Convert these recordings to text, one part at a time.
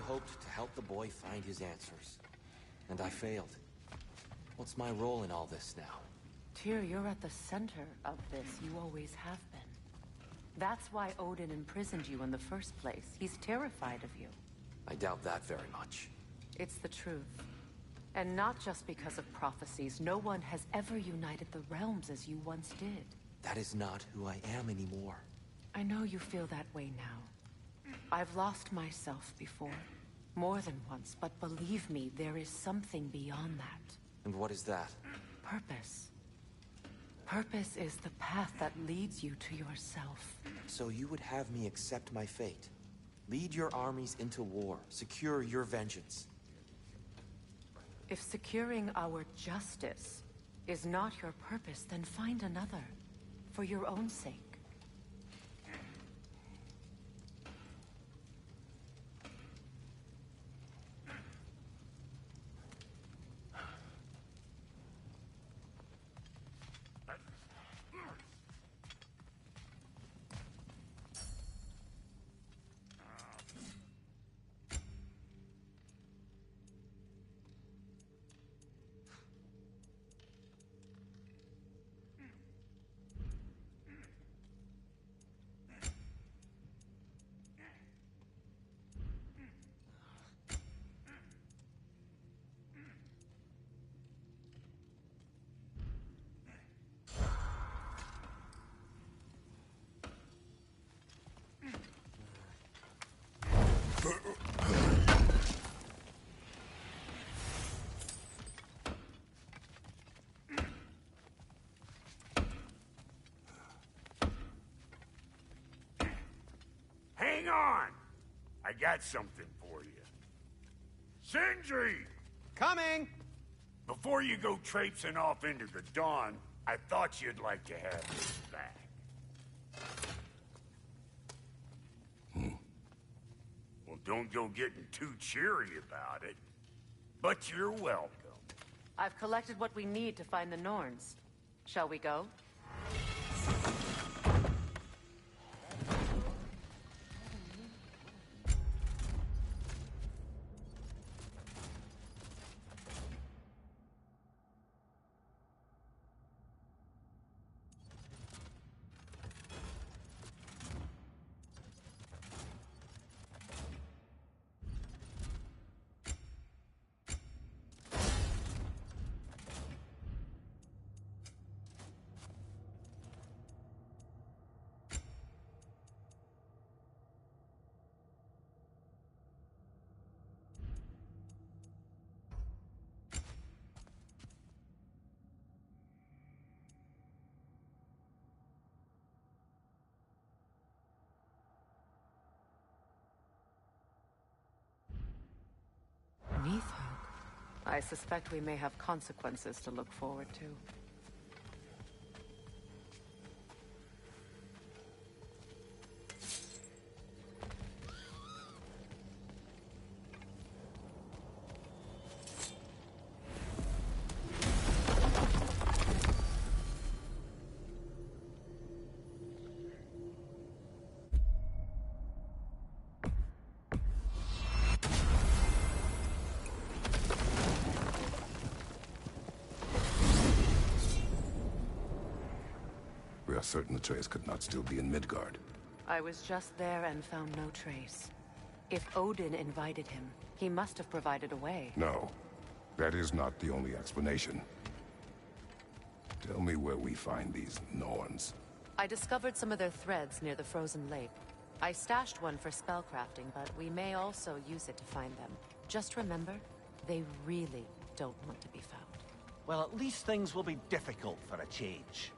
hoped to help the boy find his answers. And I failed. What's my role in all this now? Tyr, you're at the center of this. You always have been. That's why Odin imprisoned you in the first place. He's terrified of you. I doubt that very much. It's the truth. And not just because of prophecies. No one has ever united the realms as you once did. That is not who I am anymore. I know you feel that way now. I've lost myself before. More than once, but believe me, there is something beyond that. And what is that? Purpose. Purpose is the path that leads you to yourself. So you would have me accept my fate? Lead your armies into war, secure your vengeance. If securing our justice is not your purpose, then find another. For your own sake. Hang on! I got something for you. Sindri! Coming! Before you go traipsing off into the dawn, I thought you'd like to have this back. Well, don't go getting too cheery about it. But you're welcome. I've collected what we need to find the Norns. Shall we go? I suspect we may have consequences to look forward to. We are certain the trace could not still be in Midgard. I was just there and found no trace. If Odin invited him, he must have provided a way. No, that is not the only explanation. Tell me where we find these Norns. I discovered some of their threads near the frozen lake. I stashed one for spellcrafting, but we may also use it to find them. Just remember, they really don't want to be found. Well, at least things will be difficult for a change.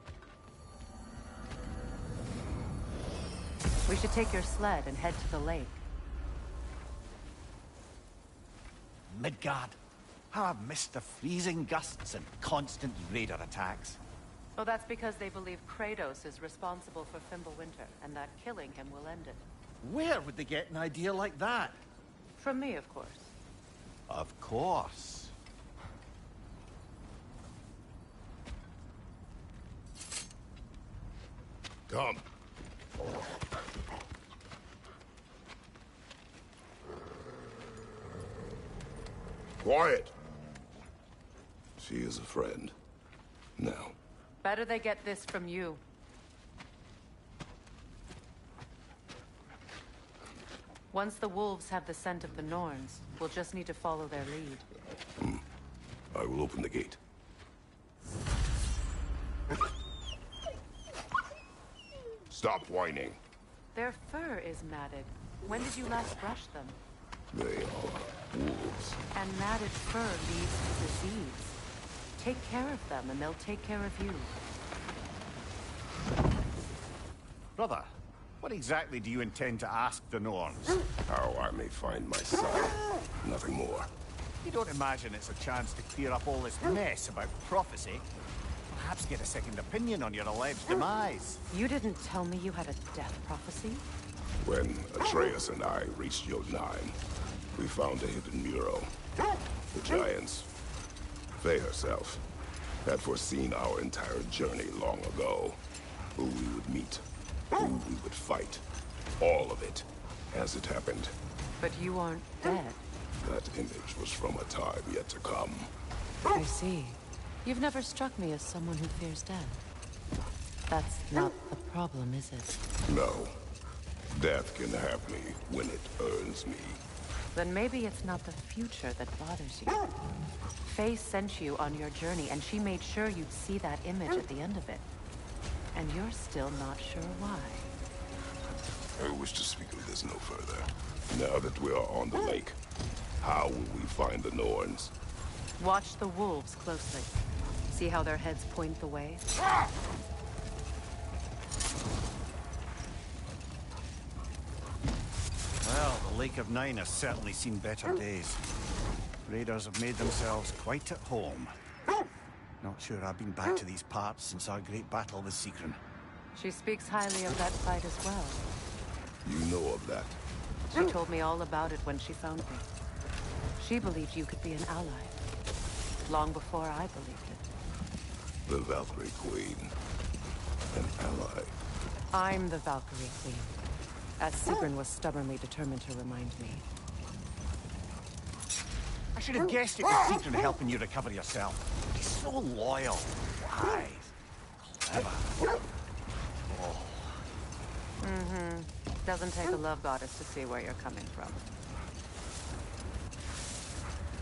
We should take your sled and head to the lake. Midgard. How I've missed the freezing gusts and constant raider attacks. Oh, that's because they believe Kratos is responsible for Fimbulwinter, and that killing him will end it. Where would they get an idea like that? From me, of course. Of course. Come. Quiet! She is a friend. Now. Better they get this from you. Once the wolves have the scent of the Norns, we'll just need to follow their lead. I will open the gate. Stop whining. Their fur is matted. When did you last brush them? They are wolves. And matted fur leads to disease. Take care of them, and they'll take care of you. Brother, what exactly do you intend to ask the Norns? How I may find my son. Nothing more. You don't imagine it's a chance to clear up all this mess about prophecy? Perhaps get a second opinion on your alleged demise. You didn't tell me you had a death prophecy? When Atreus and I reached Yod-9, we found a hidden mural. The Giants, Faye herself, had foreseen our entire journey long ago. Who we would meet, who we would fight. All of it, as it happened. But you aren't dead. That image was from a time yet to come. I see. You've never struck me as someone who fears death. That's not the problem, is it? No. Death can have me when it earns me. Then maybe it's not the future that bothers you. Faye sent you on your journey, and she made sure you'd see that image at the end of it. And you're still not sure why. I wish to speak of this no further. Now that we are on the lake, how will we find the Norns? Watch the wolves closely. See how their heads point the way? Well, the Lake of Nine has certainly seen better days. Raiders have made themselves quite at home. Not sure I've been back to these parts since our great battle with Sigrun. She speaks highly of that fight as well. You know of that. She told me all about it when she found me. She believed you could be an ally. Long before I believed it. The Valkyrie Queen. An ally. I'm the Valkyrie Queen, as Sigrun was stubbornly determined to remind me. I should have guessed it was Sigrun helping you recover yourself. He's so loyal, wise, clever. Doesn't take a love goddess to see where you're coming from.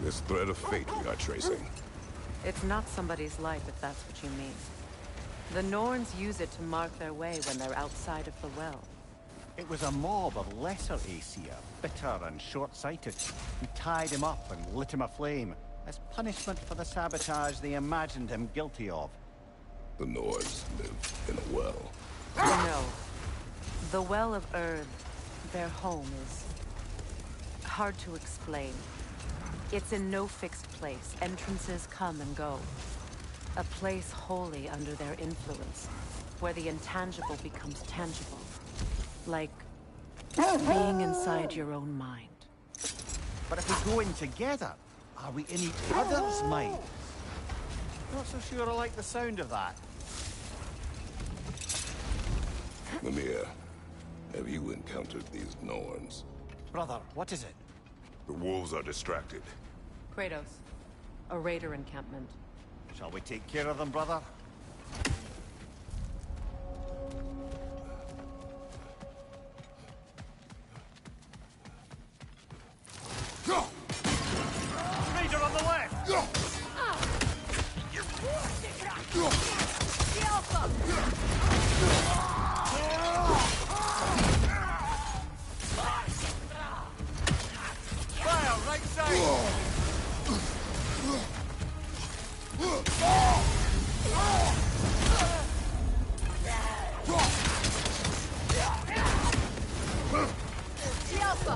This thread of fate we are tracing. It's not somebody's life, if that's what you mean. The Norns use it to mark their way when they're outside of the well. It was a mob of lesser Aesir, bitter and short-sighted, who tied him up and lit him aflame, as punishment for the sabotage they imagined him guilty of. The Nords live in a well. No. The Well of Earth, their home, is hard to explain. It's in no fixed place. Entrances come and go. A place wholly under their influence, where the intangible becomes tangible. Like being inside your own mind. But if we go in together, are we in each other's minds? Not so sure I like the sound of that. Mimir, have you encountered these Norns? Brother, what is it? The wolves are distracted. Kratos, a raider encampment. Shall we take care of them, brother? Raider on the left! The Alpha! Fire, right side! The Alpha!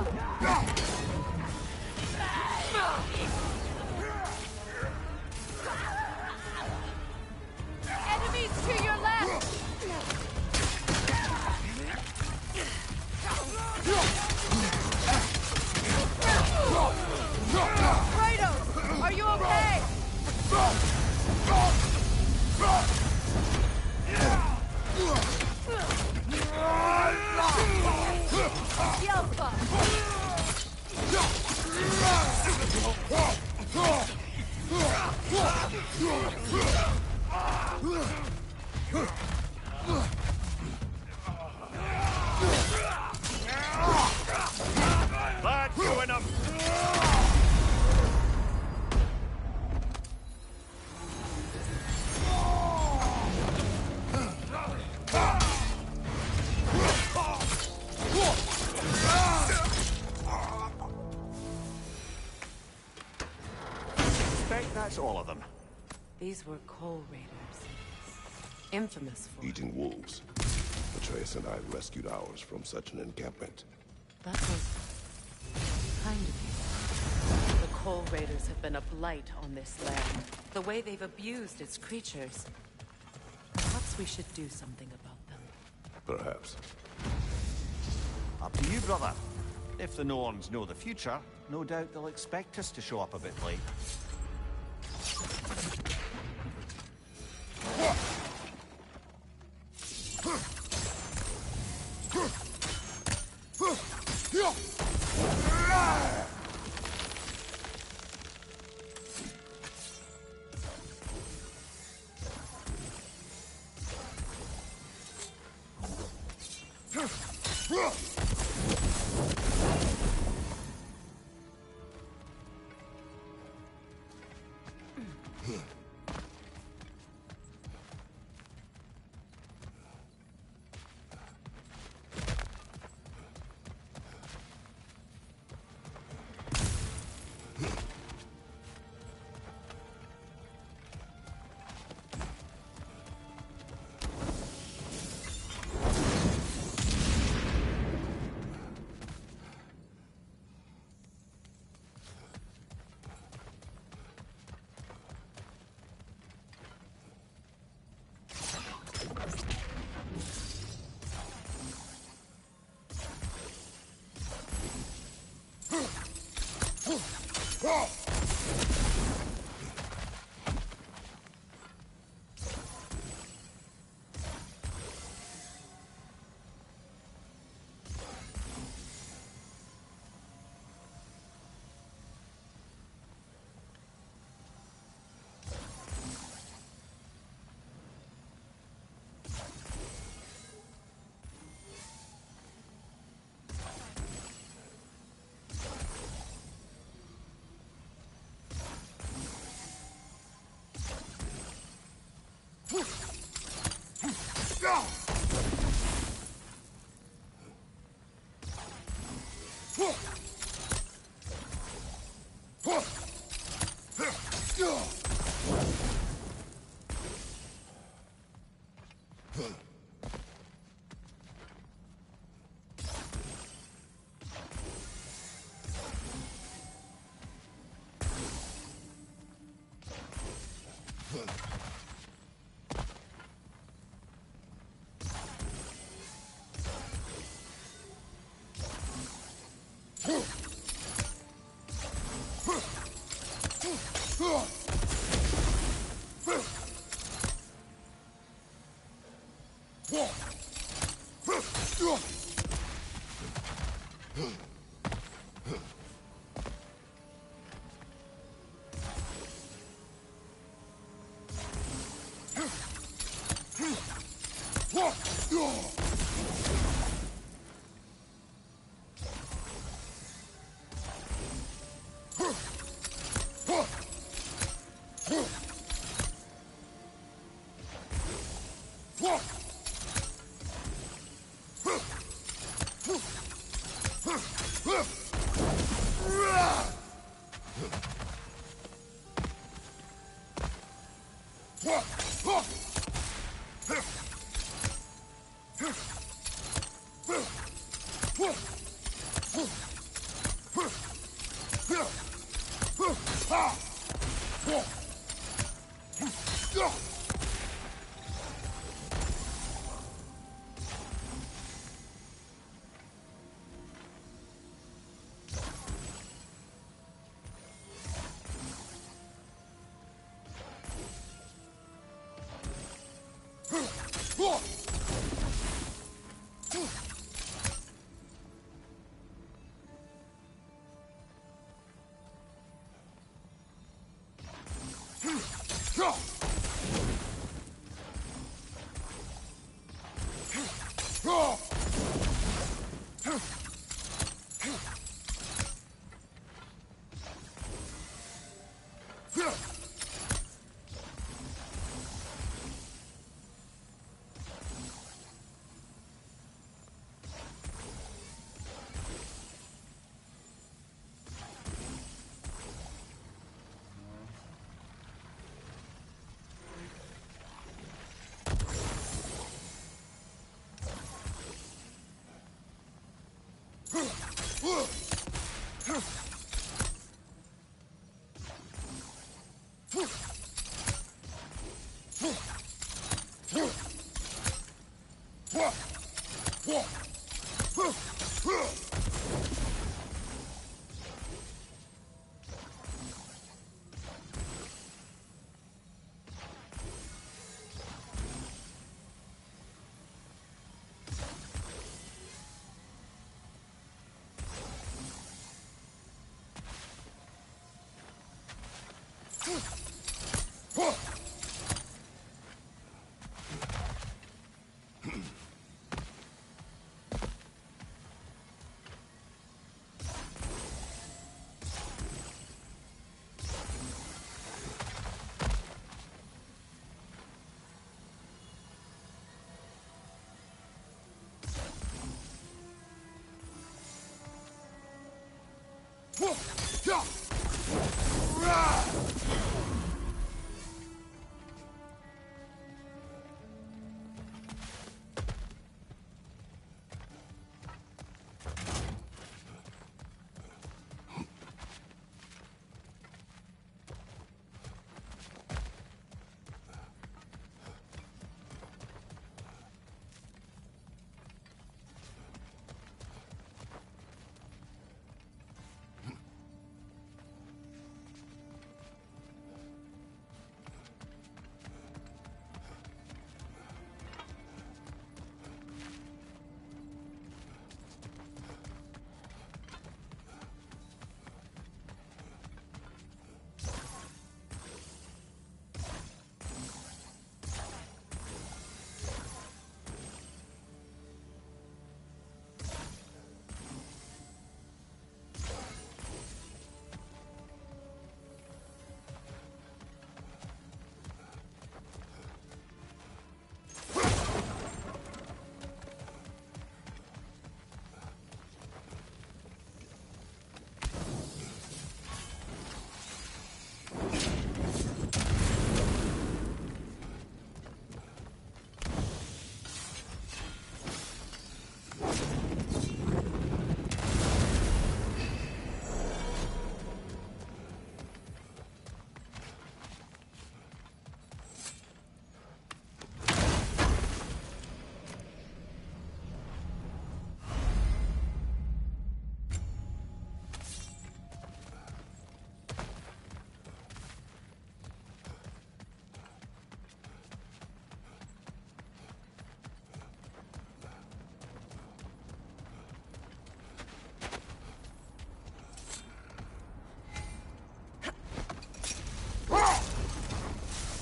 Enemies to your left! Kratos! Are you okay? The Alpha! That's all of them. These were Coal Raiders. Infamous for... Eating wolves. Atreus and I rescued ours from such an encampment. That was... kind of you. The Coal Raiders have been a blight on this land. The way they've abused its creatures. Perhaps we should do something about them. Perhaps. Up to you, brother. If the Norns know the future, no doubt they'll expect us to show up a bit late.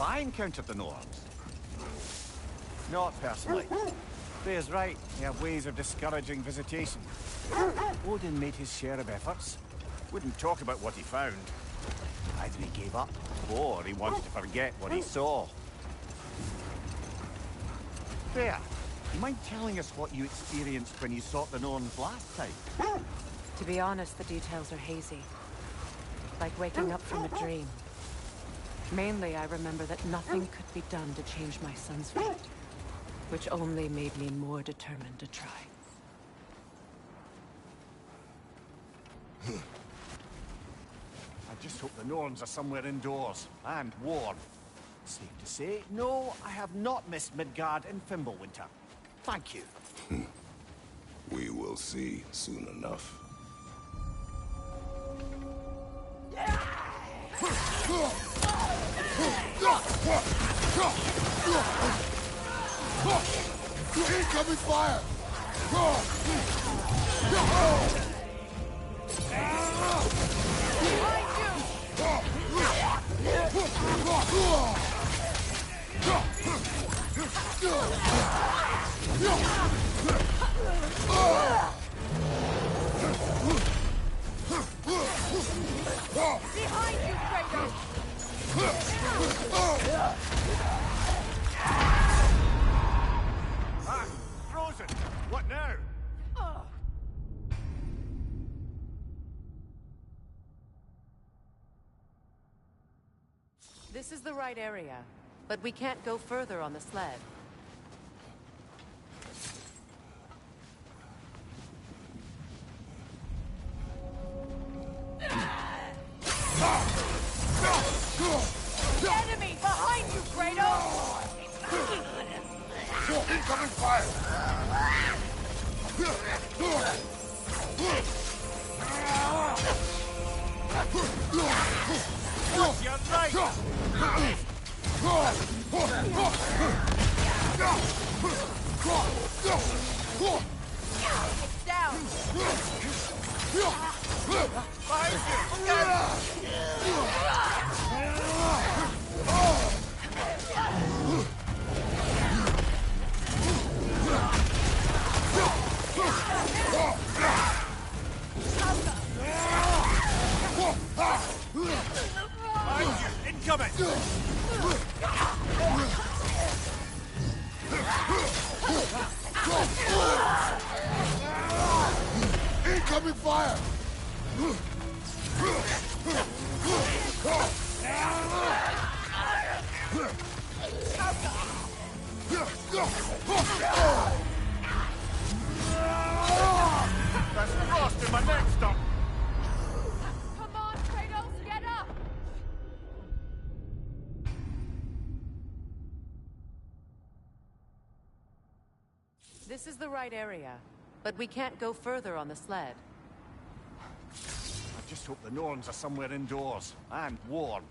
I encountered the Norns. Not personally. Freya's right, they have ways of discouraging visitation. Odin made his share of efforts. Wouldn't talk about what he found. Either he gave up, or he wanted to forget what he saw. Freya, you mind telling us what you experienced when you sought the Norns last time? To be honest, the details are hazy. Like waking up from a dream. Mainly, I remember that nothing could be done to change my son's fate, which only made me more determined to try. I just hope the Norns are somewhere indoors, and warm. Safe to say, no, I have not missed Midgard in Fimbulwinter. Thank you. We will see soon enough. Incoming fire! Behind you, Kratos! Ah, frozen! What now? This is the right area, but we can't go further on the sled. Enemy behind you, Kratos! Incoming fire! You're right! It's down! Incoming! Incoming fire! That's frost in my neck stump! Come on, Kratos, get up! This is the right area, but we can't go further on the sled. I just hope the Norns are somewhere indoors and warm.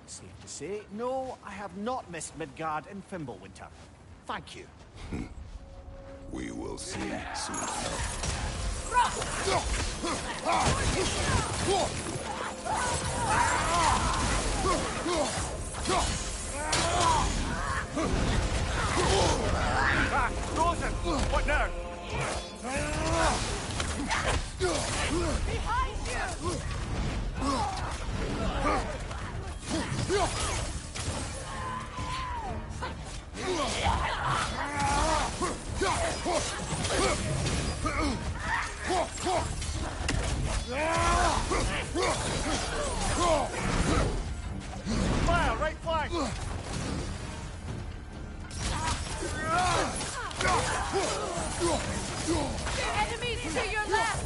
Safe to say, no, I have not missed Midgard in Fimbulwinter. Thank you. We will see soon enough. Ah, Rosen! What now? Behind you! Fire, right flank! Enemies to your left!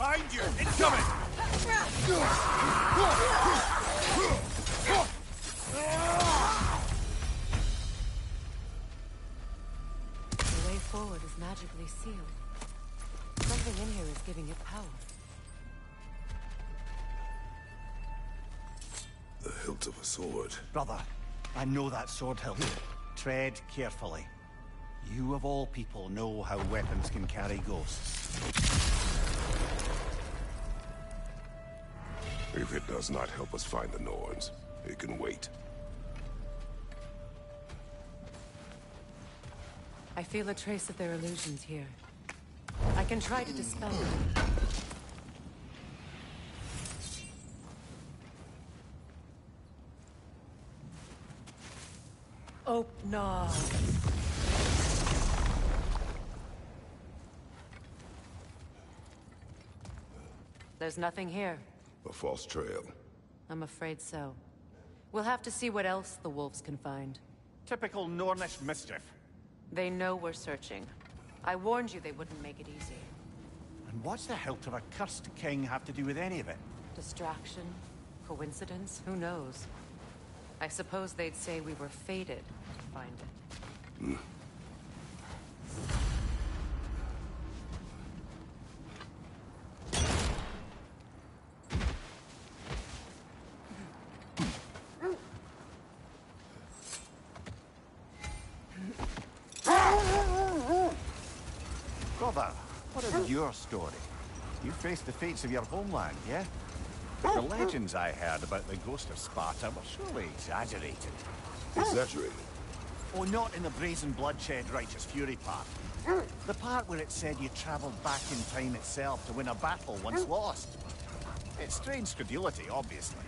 Behind you! Incoming! The way forward is magically sealed. Something in here is giving it power. The hilt of a sword. Brother, I know that sword hilt. Tread carefully. You of all people know how weapons can carry ghosts. If it does not help us find the Norns, it can wait. I feel a trace of their illusions here. I can try to dispel them. Oh, no. There's nothing here. A false trail. I'm afraid so. We'll have to see what else the wolves can find. Typical Nornish mischief. They know we're searching. I warned you they wouldn't make it easy. And what's the hilt of a cursed king have to do with any of it? Distraction? Coincidence? Who knows? I suppose they'd say we were fated to find it. Brother, what is your story? You faced the fates of your homeland, yeah? The legends I heard about the ghost of Sparta were surely exaggerated. Exaggerated? Oh, not in the brazen bloodshed righteous fury part. The part where it said you travelled back in time itself to win a battle once lost. It's strange credulity, obviously.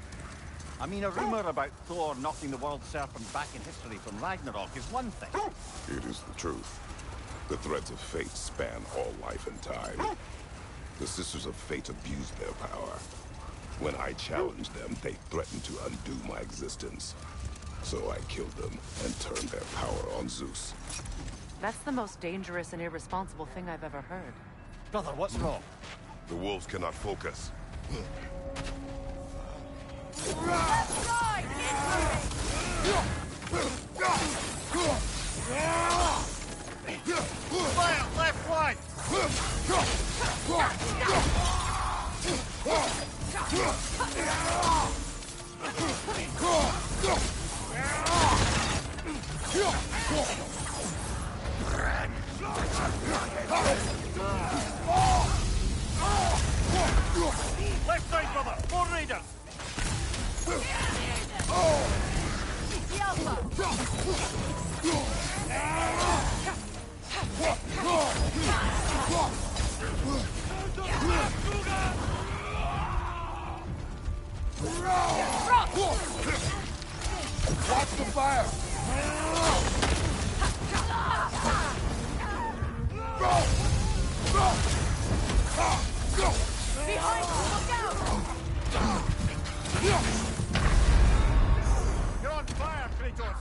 I mean, a rumour about Thor knocking the world serpent back in history from Ragnarok is one thing. It is the truth. The threads of fate span all life and time. The Sisters of Fate abused their power. When I challenged them, they threatened to undo my existence. So I killed them and turned their power on Zeus. That's the most dangerous and irresponsible thing I've ever heard. Brother, what's wrong? The wolves cannot focus. Fire, left flank! Left side, brother! More raiders! Watch the fire! Behind you! Look out! You're on fire, Kratos!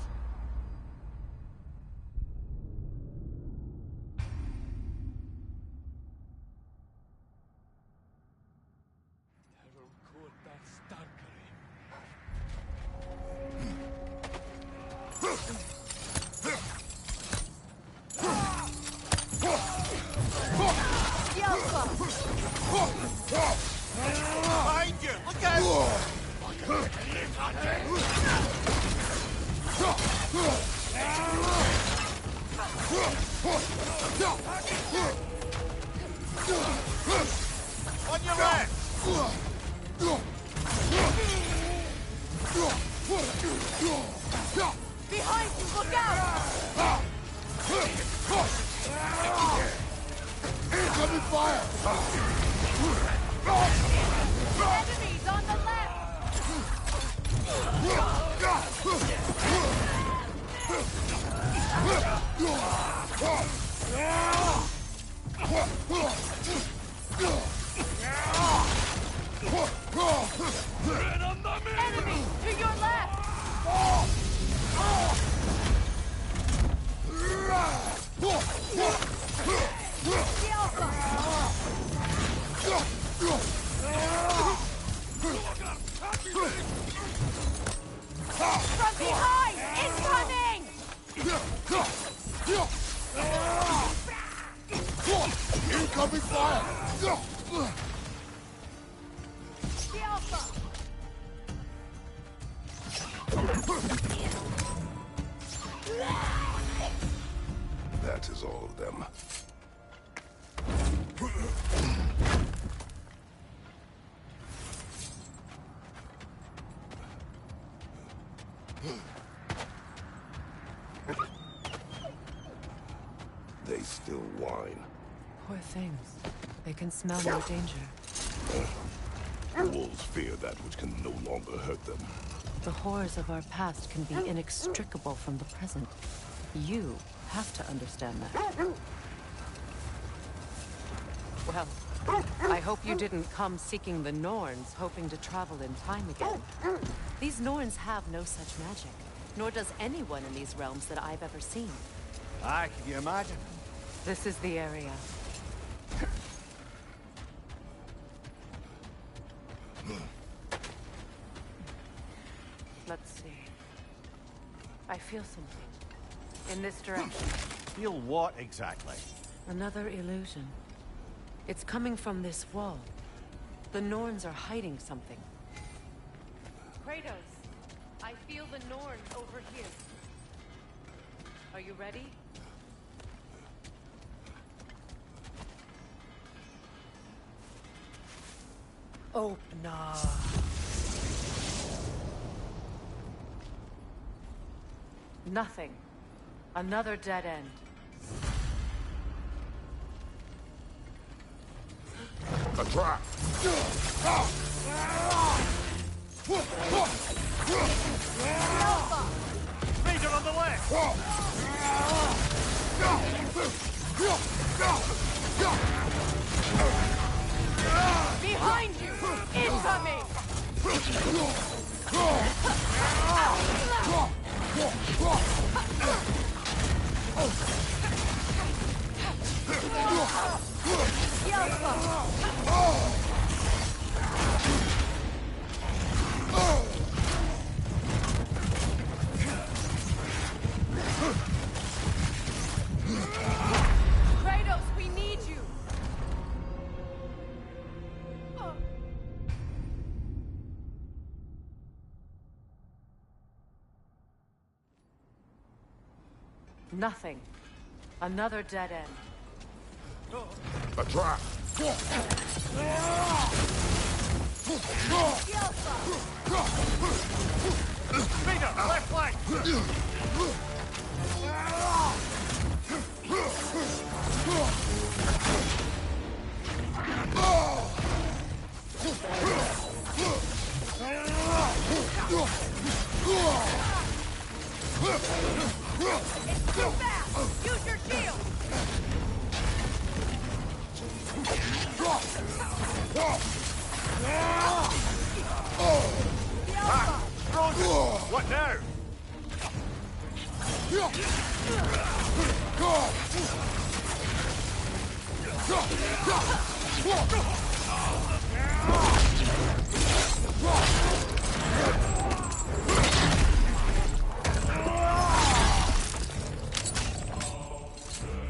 Behind you! Look out! On your left! Behind you! Look out! Incoming fire! Enemies on the left! Enemies to your left! The Alpha! From behind! Incoming! Incoming fire! The Alpha! That is all of them. They still whine. Poor things. They can smell no danger. Wolves fear that which can no longer hurt them. The horrors of our past can be inextricable from the present. You have to understand that. Well, I hope you didn't come seeking the Norns, hoping to travel in time again. These Norns have no such magic, nor does anyone in these realms that I've ever seen. Aye, can you imagine? This is the area. Let's see. I feel something. In this direction. Feel what exactly? Another illusion. It's coming from this wall. The Norns are hiding something. Kratos, I feel the Norns over here. Are you ready? Opener. Nothing. Another dead end. A trap! Vader on the left! Behind you! Incoming! Kratos, we need you! Nothing. Another dead end. A trap! Vader, left flank! It's too fast! Use your shield! What now?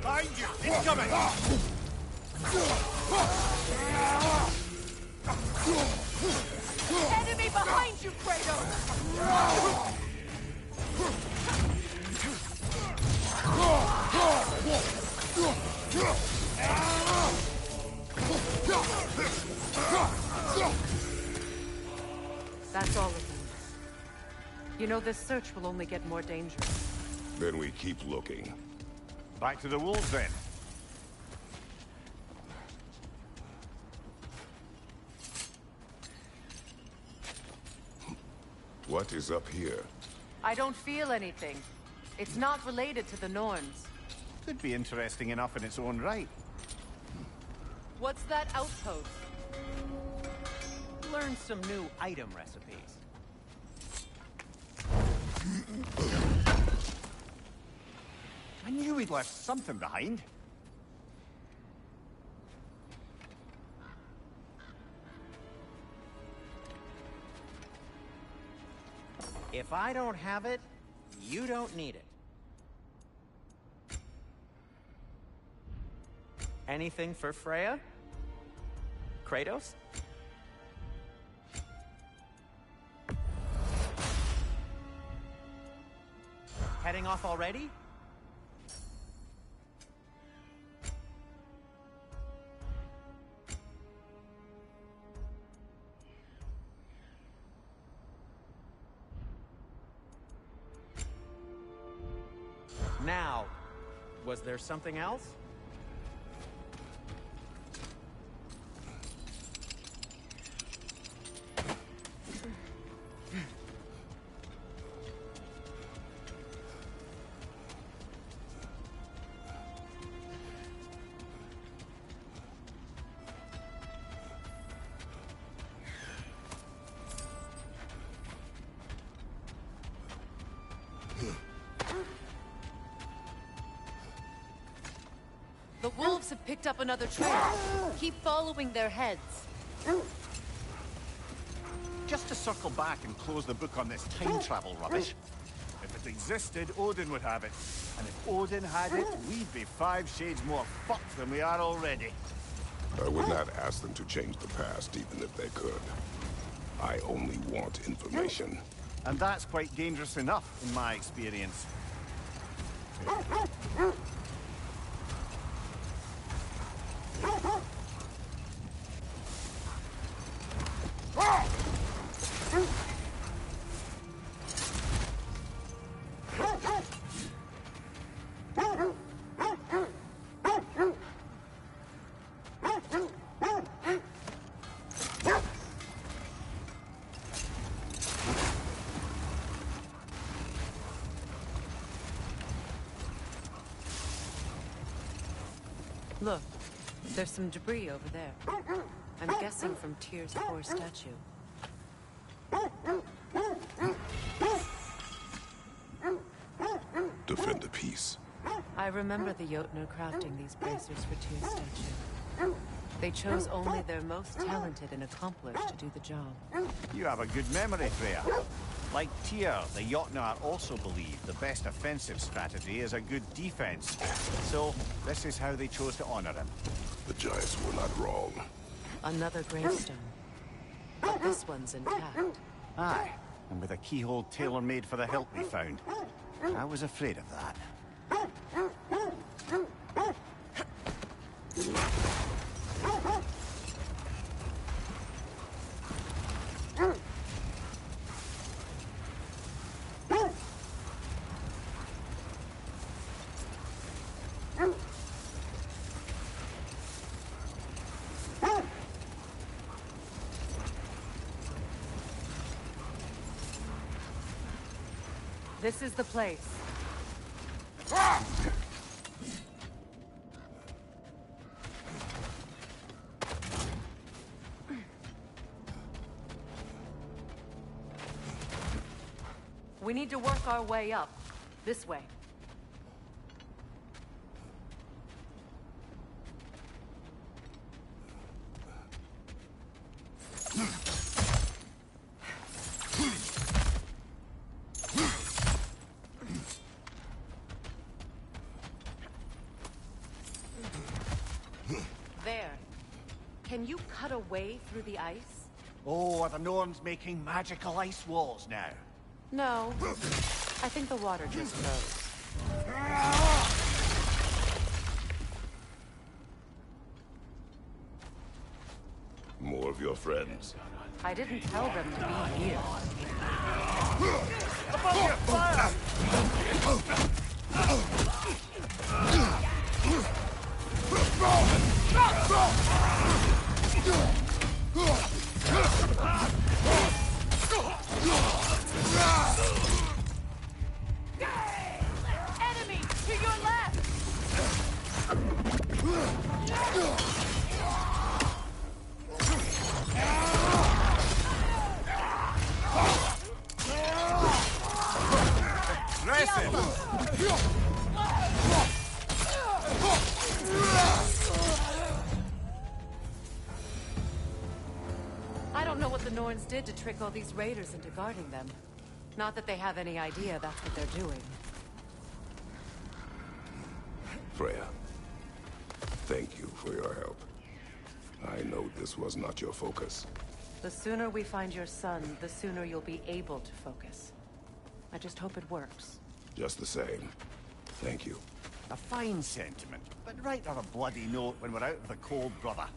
Behind you! Incoming! Enemy behind you, Kratos! That's all of them. You know, this search will only get more dangerous. Then we keep looking. Back to the wolves then. What is up here? I don't feel anything. It's not related to the Norns. Could be interesting enough in its own right. What's that outpost? Learn some new item recipes. I knew we'd left something behind. If I don't have it, you don't need it. Anything for Freya? Kratos? Heading off already? Now, was there something else? The wolves have picked up another trail. Keep following their heads. Just to circle back and close the book on this time travel rubbish. If it existed, Odin would have it. And if Odin had it, we'd be 5 shades more fucked than we are already. I would not ask them to change the past, even if they could. I only want information. And that's quite dangerous enough, in my experience. Look, there's some debris over there. I'm guessing from Tyr's poor statue. Defend the peace. I remember the Jotnar crafting these bracers for Tyr's statue. They chose only their most talented and accomplished to do the job. You have a good memory, Freya. Like Tyr, the Jotnar also believe the best offensive strategy is a good defense. So, this is how they chose to honor him. The Giants were not wrong. Another gravestone. But this one's intact. Aye, and with a keyhole tailor-made for the hilt we found. I was afraid of that. This is the place. We need to work our way up. This way. There. Can you cut a way through the ice? Oh, are the Norns making magical ice walls now? No. I think the water just froze. More of your friends. I didn't tell them to be here. Above you, fire! Enemy to your left! I don't know what the Norns did to trick all these raiders into guarding them. Not that they have any idea that's what they're doing. Freya, thank you for your help. I know this was not your focus. The sooner we find your son, the sooner you'll be able to focus. I just hope it works. Just the same, thank you. A fine sentiment, but write on a bloody note when we're out of the cold, brother.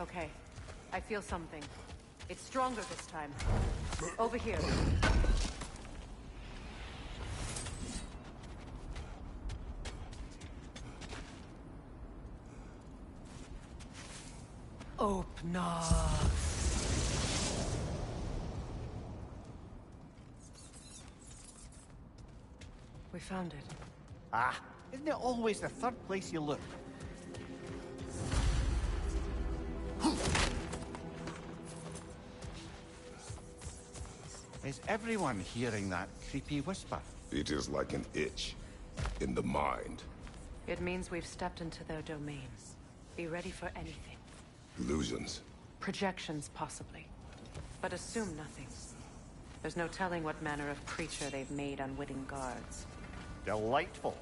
Okay. I feel something. It's stronger this time. Over here. Open. We found it. Ah, isn't it always the third place you look? Is everyone hearing that creepy whisper? It is like an itch in the mind. It means we've stepped into their domain. Be ready for anything. Illusions. Projections, possibly. But assume nothing. There's no telling what manner of creature they've made unwitting guards. Delightful.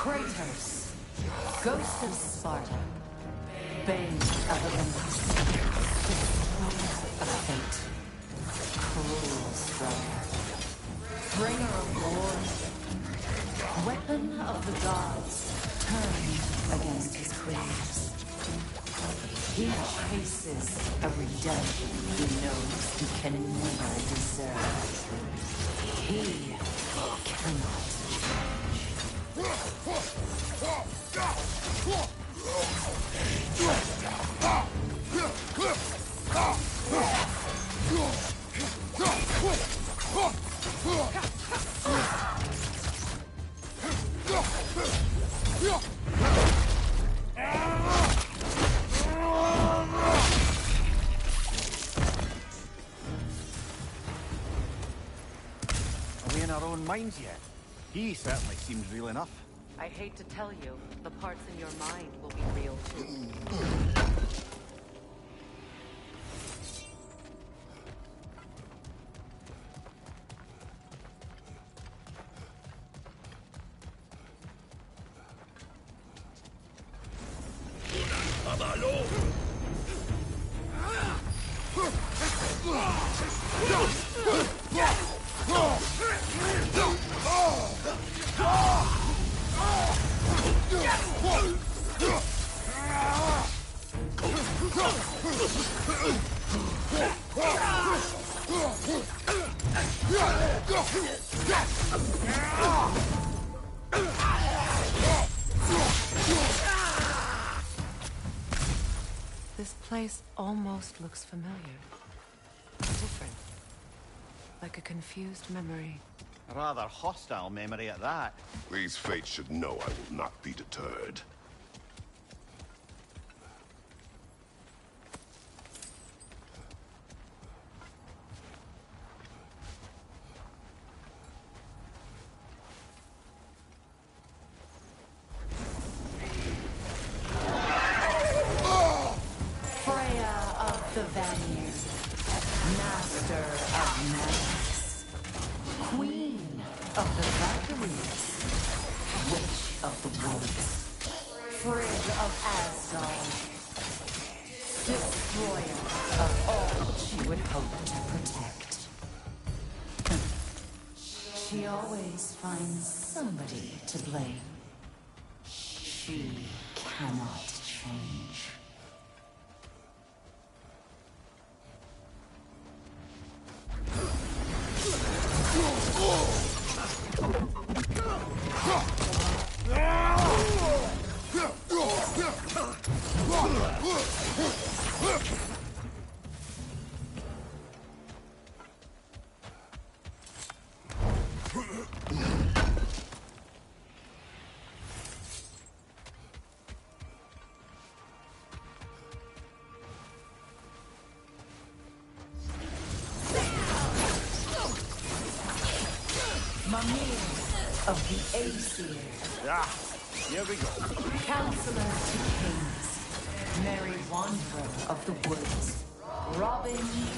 Kratos, Ghost of Sparta, Bane of Olympus, of fate, cruel strife, bringer of war, weapon of the gods, turned against his creators. He chases a redemption he knows he can never deserve. He cannot Are we in our own minds yet? He certainly seems real enough. I hate to tell you, the parts in your mind will be real too. This place almost looks familiar. Different. Like a confused memory. A rather hostile memory at that. These fates should know I will not be deterred. She always finds somebody to blame. She cannot change. Of the Aesir. Ah, here we go. Counselor to kings. Merry wanderer of the woods. Robin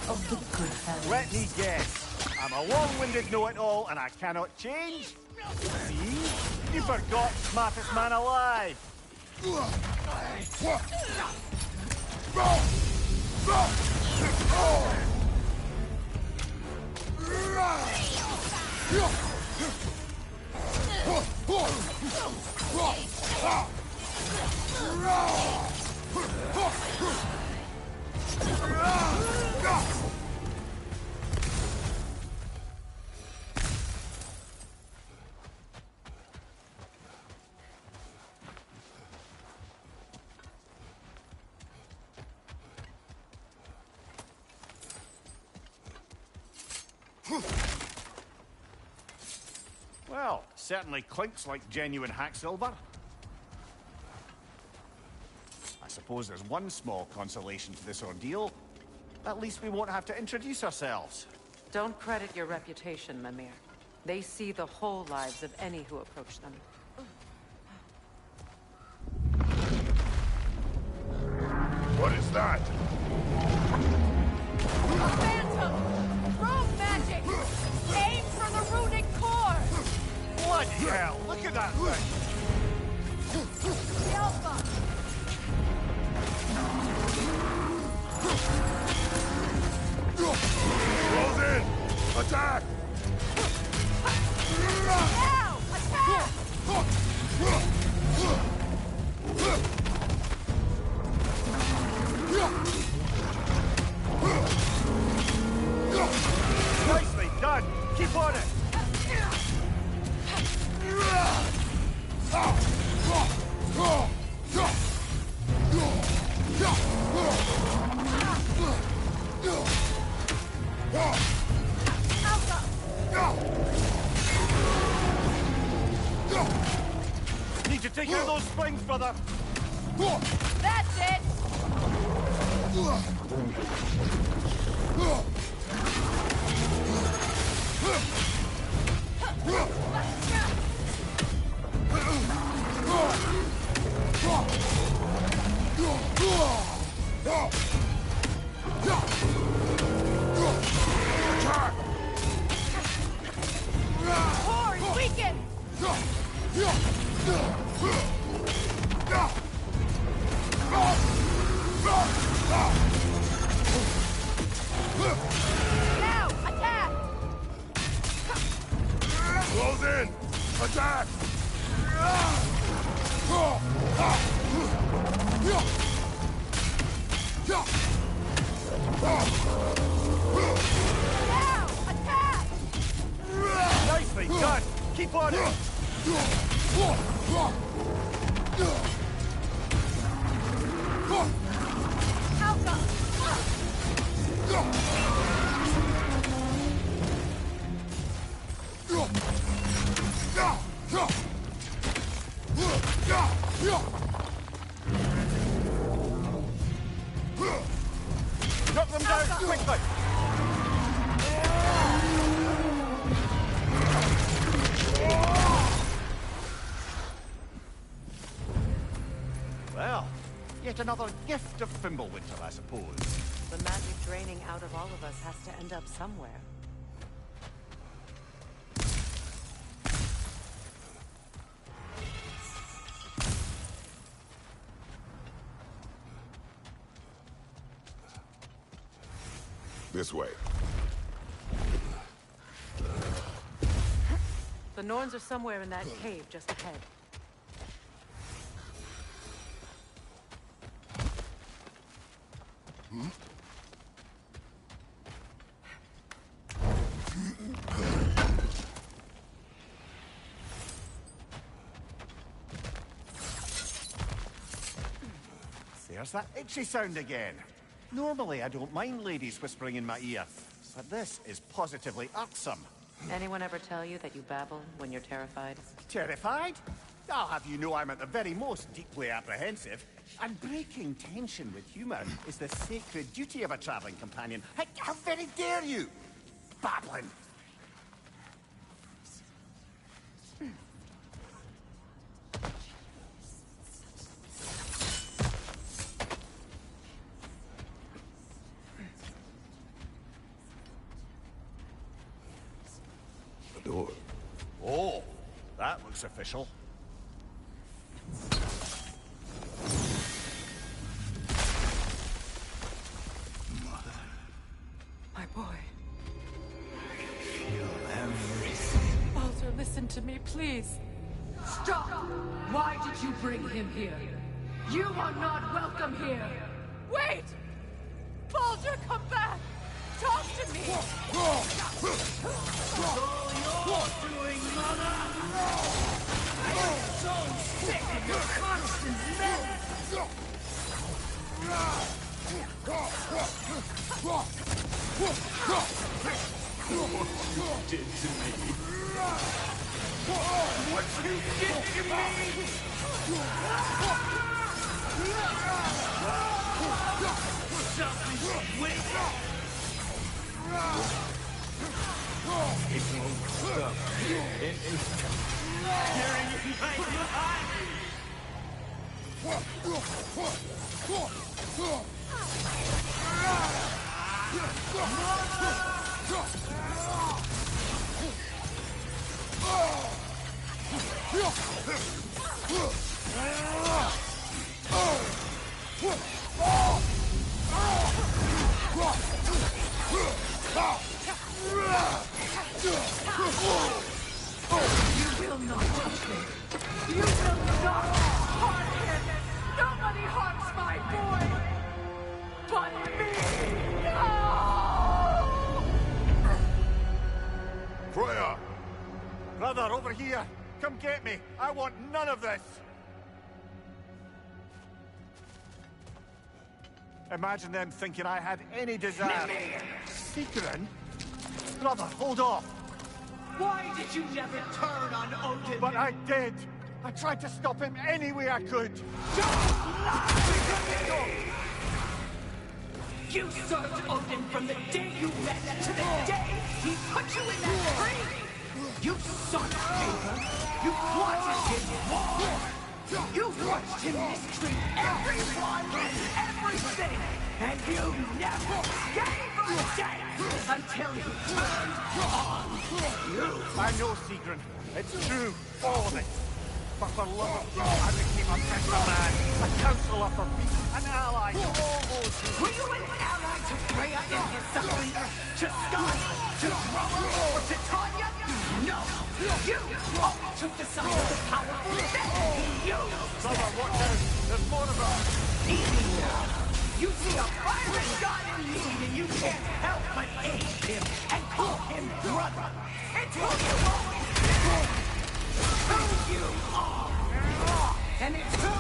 of the good fellows. Let me guess. I'm a long-winded know-it-all and I cannot change? See? You forgot smartest man alive. Well, certainly clinks like genuine hack silver. I suppose there's one small consolation to this ordeal. At least we won't have to introduce ourselves. Don't credit your reputation, Mimir. They see the whole lives of any who approach them. What is that? A phantom! Rogue magic! Aim for the runic core! Bloody hell! Look at that thing! The Alpha! Close in! Attack! Now! Attack! Nicely done! Keep on it! Need to take care of those springs, brother! That's it! Core is weakened! Now! Attack! Close in! Attack! Now! Attack! Nicely done! Keep on it! Alpha! Knock them down quickly! Well, yet another gift of Fimbulwinter, I suppose. The magic draining out of all of us has to end up somewhere. This way. The Norns are somewhere in that cave just ahead. There's that itchy sound again. Normally, I don't mind ladies whispering in my ear, but this is positively irksome. Anyone ever tell you that you babble when you're terrified? Terrified? I'll have you know I'm at the very most deeply apprehensive. And breaking tension with humour is the sacred duty of a travelling companion. How very dare you! Babbling! The door. Oh, that looks official. My boy. Feel everything. Baldur, listen to me, please. Stop! Why did you bring him here? You are not welcome here! Wait! Baldur, come back! Talk to me! All you're doing, mother! I am so sick of your constant menace! did to me. What you did to me! Selfish witch! It won't stop. It is tearing you right behind me! You will not touch me. You will not harm him. Nobody harms my boy. But me. No! Freya! Brother, over here! Come get me! I want none of this! Imagine them thinking I had any desire. Secret? Brother, hold off! Why did you never turn on Odin? But I did! I tried to stop him any way I could! You served Odin from the day you met to the day he put you in that tree! You sought favor! You plotted his war! You watched him mistreat everyone and everything! And you never gave a damn until he turned on you! I know, Sigrun. It's true. All of it. But for love of God, I became a better man. A counselor for peace. An ally to all those who... Were you an ally to Freya in his suffering? To Scott? To Roma? Or to Tanya? No! You only took the side of the powerful that he used! Brother, watch out! There's more of us! Easy now! You see a pirate god in need and you can't help but aid him and call him brother! It's who you always been! Who you are! And it's who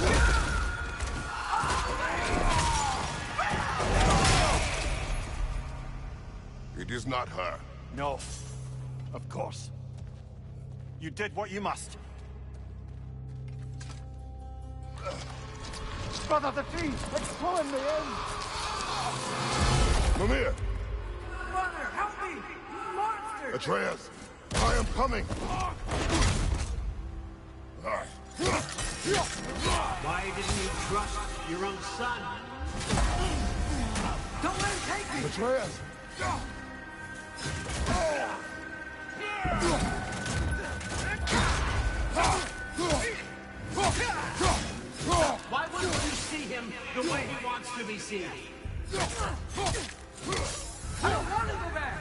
you are! It is not her. No. Of course. You did what you must. Brother, the tree! It's pulling me in! Mimir! Brother, help me! Monster! Atreus! I am coming! Why didn't you trust your own son? Don't let him take me! Atreus! Why wouldn't you see him the way he wants to be seen? I don't want to go back!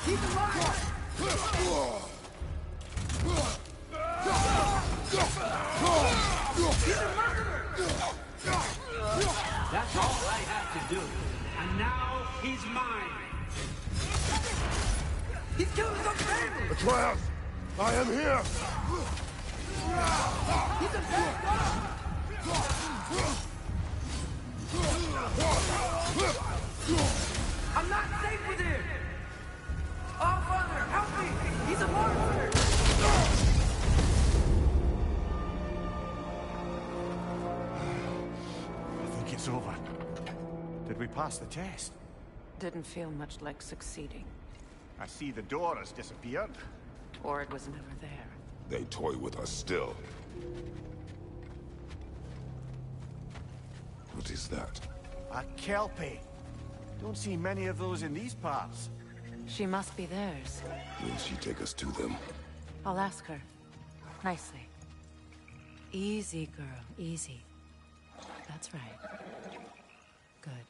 Keep him alive! He's a murderer! That's all I have to do. And now he's mine. He's killing his own family! Atreus! I am here! He's a bad guy! I'm not safe with him! Oh, Father, help me! He's a monster! I think it's over. Did we pass the test? Didn't feel much like succeeding. I see the door has disappeared. Or it was never there. They toy with us still. What is that? A Kelpie. Don't see many of those in these parts. She must be theirs. Will she take us to them? I'll ask her. Nicely. Easy, girl. Easy. That's right. Good.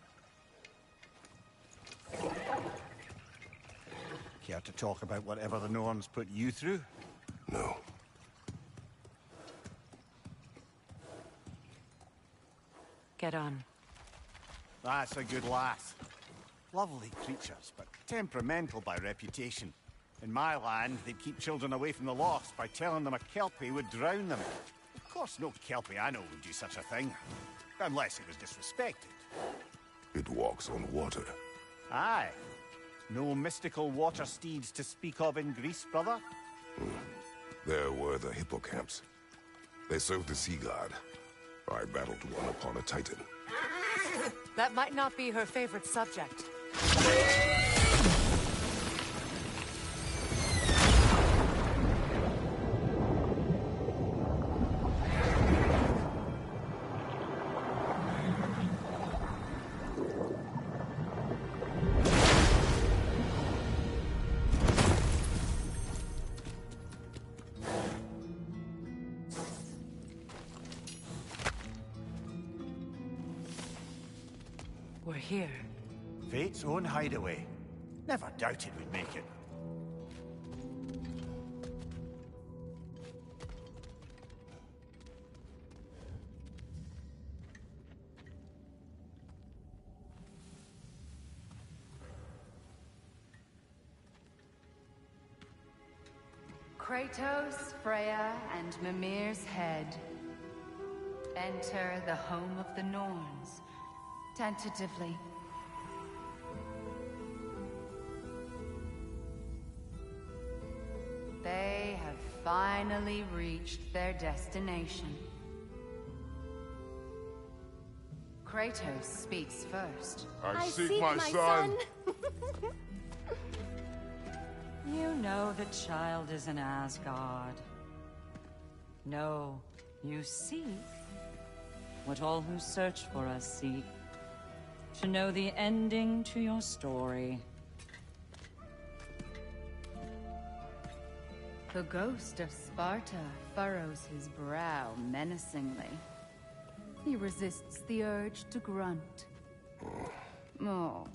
Care to talk about whatever the Norns put you through? No. Get on. That's a good lass. Lovely creatures, but temperamental by reputation. In my land, they'd keep children away from the lost by telling them a Kelpie would drown them. Of course, no Kelpiano would do such a thing. Unless it was disrespected. It walks on water. Aye. No mystical water steeds to speak of in Greece, brother? There were the hippocamps. They served the sea god. I battled one upon a titan. That might not be her favorite subject. We're here. Fate's own hideaway. Never doubted we'd make it. Kratos, Freya, and Mimir's head. Enter the home of the Norns. Tentatively. They have finally reached their destination. Kratos speaks first. I seek my son. You know the child is in Asgard. No, you seek what all who search for us seek. To know the ending to your story. The ghost of Sparta furrows his brow menacingly. He resists the urge to grunt. Oh,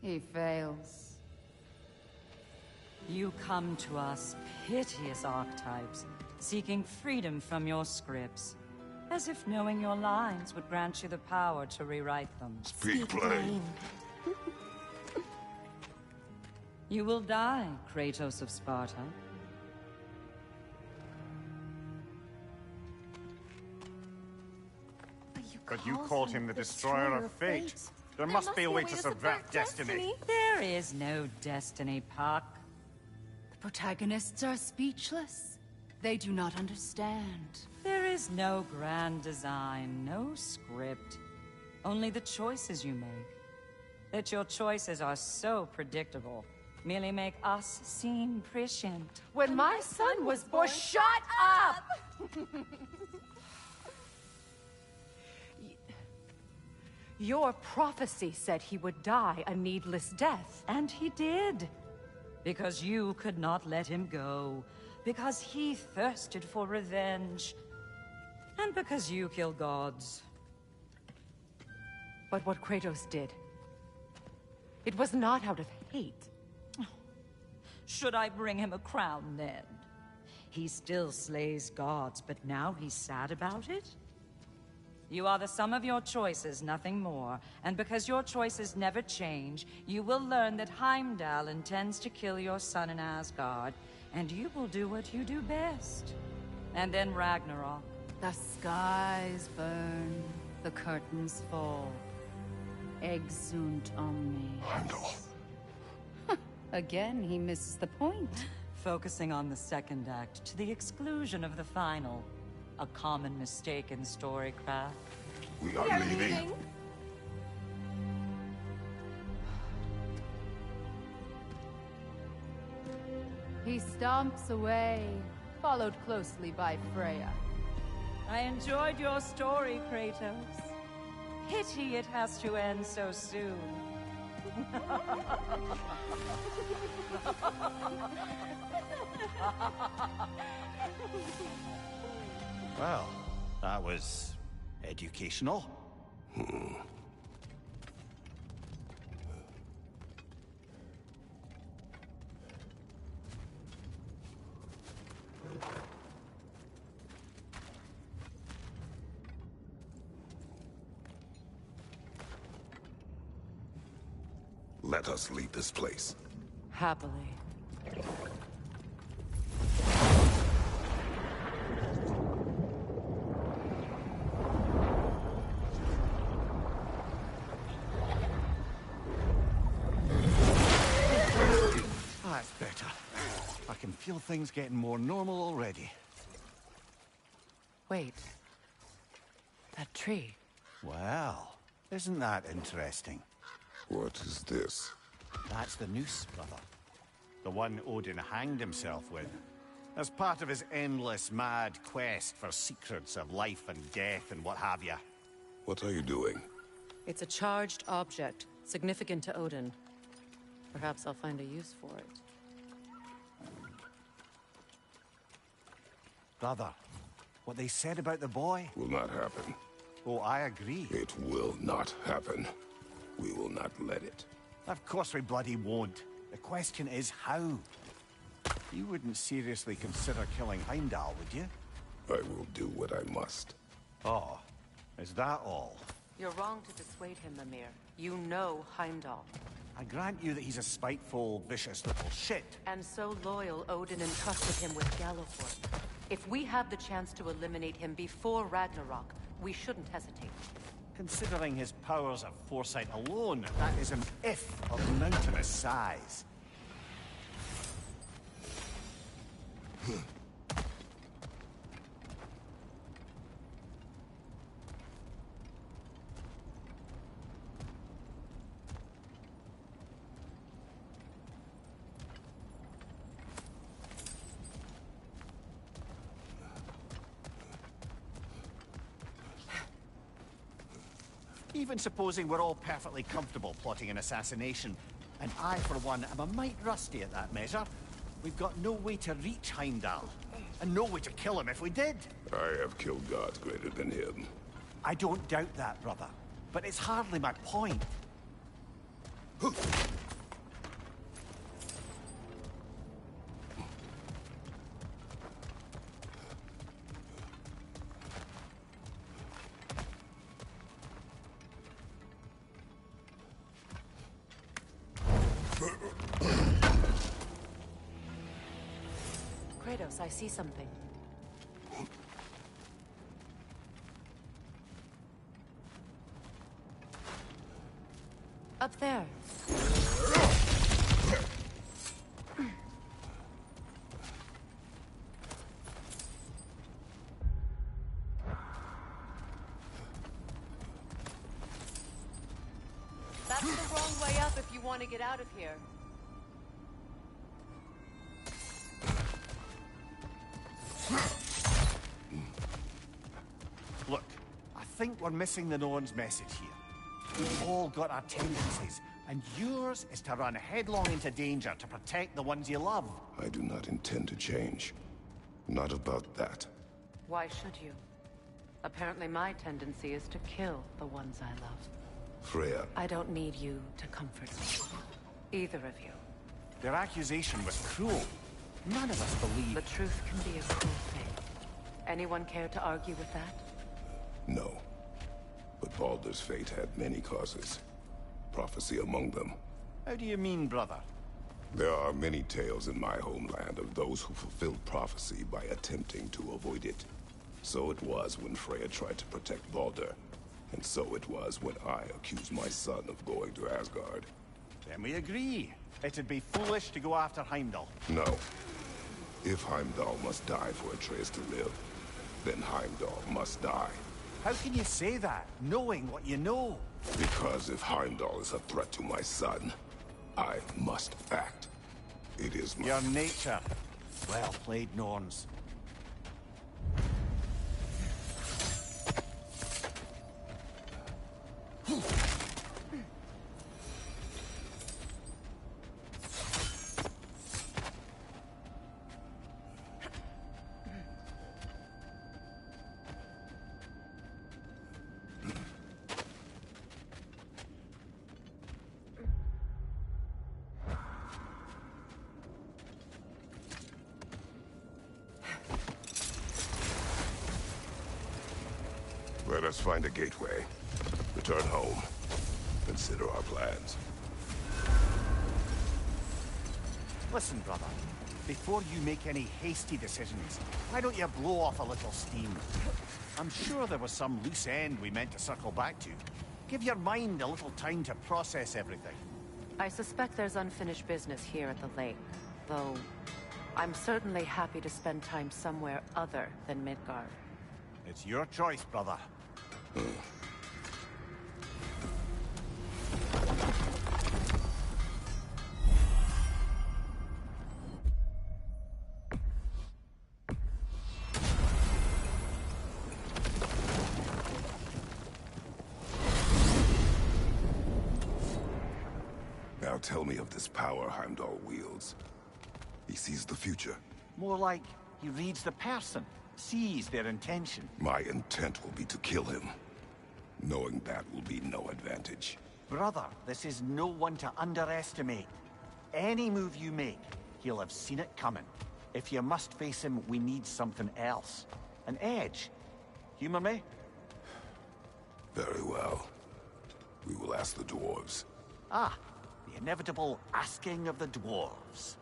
he fails. You come to us, piteous archetypes, seeking freedom from your scripts. As if knowing your lines would grant you the power to rewrite them. Speak plain. You will die, Kratos of Sparta. But you called him the Destroyer of Fate. There must be a way to subvert destiny. There is no destiny, Puck. The protagonists are speechless. They do not understand. There is no grand design, no script. Only the choices you make. That your choices are so predictable merely make us seem prescient. When my son was born... Shut up! Your prophecy said he would die a needless death. And he did. Because you could not let him go. Because he thirsted for revenge. And because you kill gods. But what Kratos did, it was not out of hate. Should I bring him a crown then? He still slays gods, but now he's sad about it? You are the sum of your choices, nothing more. And because your choices never change, you will learn that Heimdall intends to kill your son in Asgard, and you will do what you do best. And then Ragnarok. The skies burn, the curtains fall. Exunt omnes. Heimdall. Again, he misses the point. Focusing on the second act to the exclusion of the final. A common mistake in storycraft. We are leaving. He stomps away, followed closely by Freya. I enjoyed your story, Kratos. Pity it has to end so soon. Well, that was educational. Let us leave this place. Happily. feel things getting more normal already. Wait. That tree. Well, isn't that interesting? What is this? That's the noose, brother. The one Odin hanged himself with. As part of his endless, mad quest for secrets of life and death and what have you. What are you doing? It's a charged object, significant to Odin. Perhaps I'll find a use for it. Brother, what they said about the boy? Will not happen. Oh, I agree. It will not happen. We will not let it. Of course we bloody won't. The question is how? You wouldn't seriously consider killing Heimdall, would you? I will do what I must. Oh, is that all? You're wrong to dissuade him, Mimir. You know Heimdall. I grant you that he's a spiteful, vicious little shit. And so loyal, Odin entrusted him with Gjallarhorn. If we have the chance to eliminate him before Ragnarok, we shouldn't hesitate. Considering his powers of foresight alone, that is an if of mountainous size. Even supposing we're all perfectly comfortable plotting an assassination, and I, for one, am a mite rusty at that measure, we've got no way to reach Heimdall, and no way to kill him if we did. I have killed gods greater than him. I don't doubt that, brother, but it's hardly my point. Kratos, I see something. Up there. That's the wrong way up if you want to get out of here. Look, I think we're missing the Norn's message here. We've all got our tendencies, and yours is to run headlong into danger to protect the ones you love. I do not intend to change. Not about that. Why should you? Apparently my tendency is to kill the ones I love. Freya. I don't need you to comfort me. Either of you. Their accusation was cruel. None of us believe... The truth can be a cruel thing. Anyone care to argue with that? No. But Baldur's fate had many causes. Prophecy among them. How do you mean, brother? There are many tales in my homeland of those who fulfilled prophecy by attempting to avoid it. So it was when Freya tried to protect Baldur. And so it was when I accused my son of going to Asgard. Then we agree. It'd be foolish to go after Heimdall. No. If Heimdall must die for Atreus to live, then Heimdall must die. How can you say that, knowing what you know? Because if Heimdall is a threat to my son, I must act. It is my... Your nature. Well played, Norns. Let us find a gateway. Return home. Consider our plans. Listen, brother. Before you make any hasty decisions, why don't you blow off a little steam? I'm sure there was some loose end we meant to circle back to. Give your mind a little time to process everything. I suspect there's unfinished business here at the lake, though I'm certainly happy to spend time somewhere other than Midgard. It's your choice, brother. Now tell me of this power Heimdall wields. He sees the future. More like he reads the person, sees their intention. My intent will be to kill him. Knowing that will be no advantage. Brother, this is no one to underestimate. Any move you make, he'll have seen it coming. If you must face him, we need something else. An edge. Humor me? Very well. We will ask the dwarves. Ah, the inevitable asking of the dwarves.